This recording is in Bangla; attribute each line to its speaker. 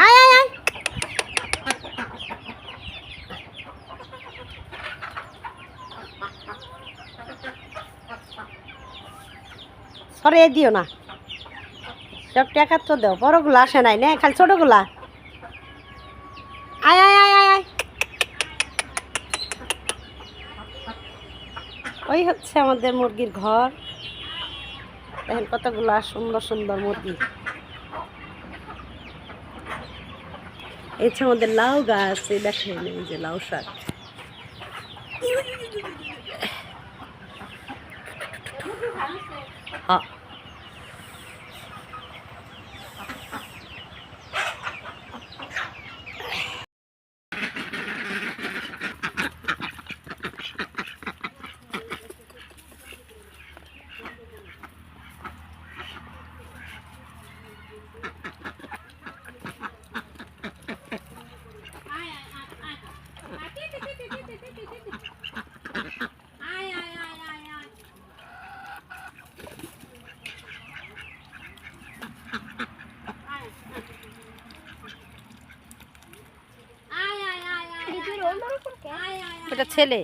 Speaker 1: আয় আয় আয়। সরে দিও না, সব টাকা তো দাও, বড়গুলো আসে নাই না, খালি ছোটগুলা। আয় আয় আয় আয় আয়। ওই হচ্ছে আমাদের মুরগির ঘর। দেখেন কতগুলা সুন্দর সুন্দর মুরগি। এই হচ্ছে আমাদের লাউ গাছ, এই দেখেন এই যে লাউ শাক। হ্যাঁ, এটা ছেলে।